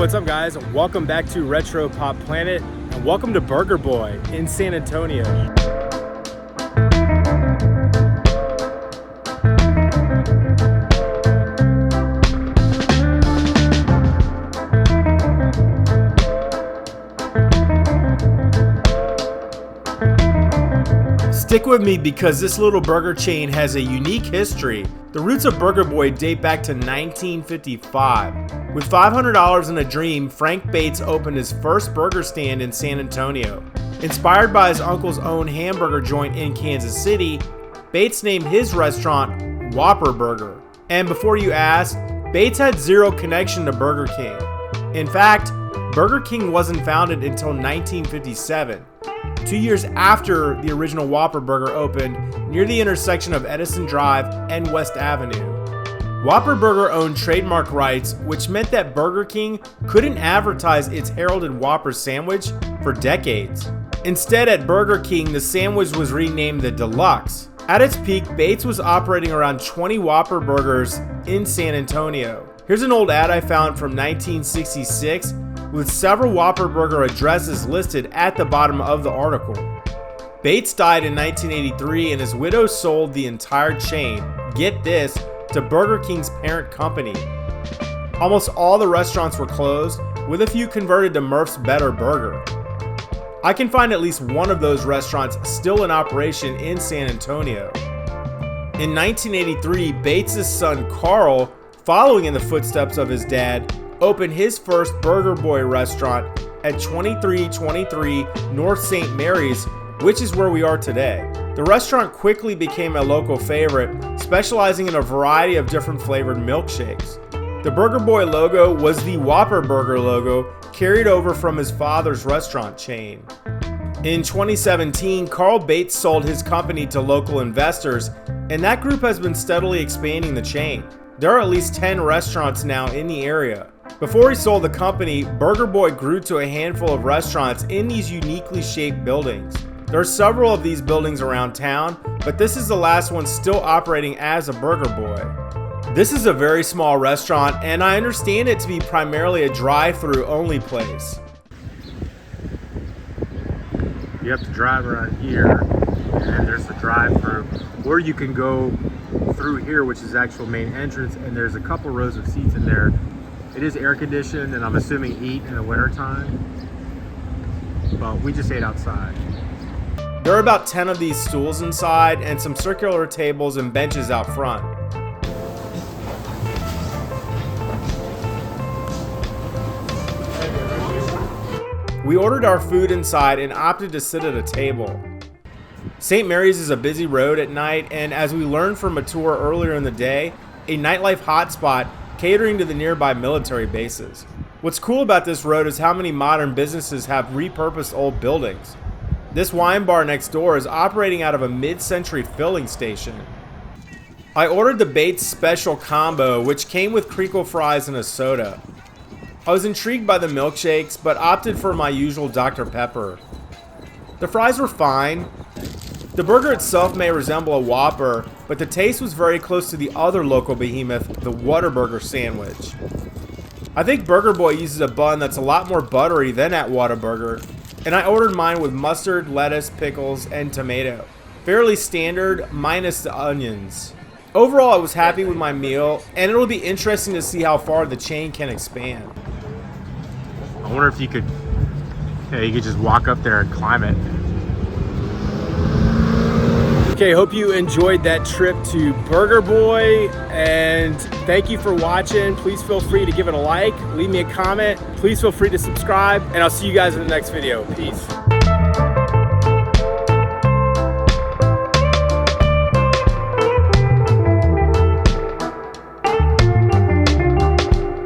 what's up guys? Welcome back to Retro Pop Planet and welcome to Burger Boy in San Antonio. Stick with me because this little burger chain has a unique history. The roots of Burger Boy date back to 1955. With $500 and a dream, Frank Bates opened his first burger stand in San Antonio. Inspired by his uncle's own hamburger joint in Kansas City, Bates named his restaurant Whopper Burger. And before you ask, Bates had zero connection to Burger King. In fact, Burger King wasn't founded until 1957. 2 years after the original Whopper Burger opened near the intersection of Edison Drive and West Avenue. Whopper Burger owned trademark rights, which meant that Burger King couldn't advertise its heralded Whopper sandwich for decades. Instead, at Burger King, the sandwich was renamed the Deluxe. At its peak, Bates was operating around 20 Whopper Burgers in San Antonio. Here's an old ad I found from 1966 with several Whopper Burger addresses listed at the bottom of the article. Bates died in 1983 and his widow sold the entire chain, get this, to Burger King's parent company. Almost all the restaurants were closed, with a few converted to Murph's Better Burger. I can find at least one of those restaurants still in operation in San Antonio. In 1983, Bates' son Carl, following in the footsteps of his dad, opened his first Burger Boy restaurant at 2323 North St. Mary's, which is where we are today. The restaurant quickly became a local favorite, specializing in a variety of different flavored milkshakes. The Burger Boy logo was the Whopper Burger logo carried over from his father's restaurant chain. In 2017, Carl Bates sold his company to local investors, and that group has been steadily expanding the chain. There are at least 10 restaurants now in the area. Before he sold the company, Burger Boy grew to a handful of restaurants in these uniquely shaped buildings. There are several of these buildings around town, but this is the last one still operating as a Burger Boy. This is a very small restaurant, and I understand it to be primarily a drive-through only place. You have to drive around here, and there's the drive-through, or you can go through here, which is the actual main entrance, and there's a couple rows of seats in there. It is air conditioned, and I'm assuming heat in the winter time, but we just ate outside. There are about 10 of these stools inside and some circular tables and benches out front. We ordered our food inside and opted to sit at a table. St. Mary's is a busy road at night, and as we learned from a tour earlier in the day, a nightlife hotspot catering to the nearby military bases. What's cool about this road is how many modern businesses have repurposed old buildings. This wine bar next door is operating out of a mid-century filling station. I ordered the Bates Special Combo, which came with crinkle fries and a soda. I was intrigued by the milkshakes, but opted for my usual Dr. Pepper. The fries were fine. The burger itself may resemble a Whopper, but the taste was very close to the other local behemoth, the Whataburger sandwich. I think Burger Boy uses a bun that's a lot more buttery than at Whataburger, and I ordered mine with mustard, lettuce, pickles, and tomato. Fairly standard, minus the onions. Overall, I was happy with my meal, and it'll be interesting to see how far the chain can expand. I wonder if you could just walk up there and climb it. Okay, hope you enjoyed that trip to Burger Boy, and thank you for watching. Please feel free to give it a like, leave me a comment. Please feel free to subscribe, and I'll see you guys in the next video. Peace.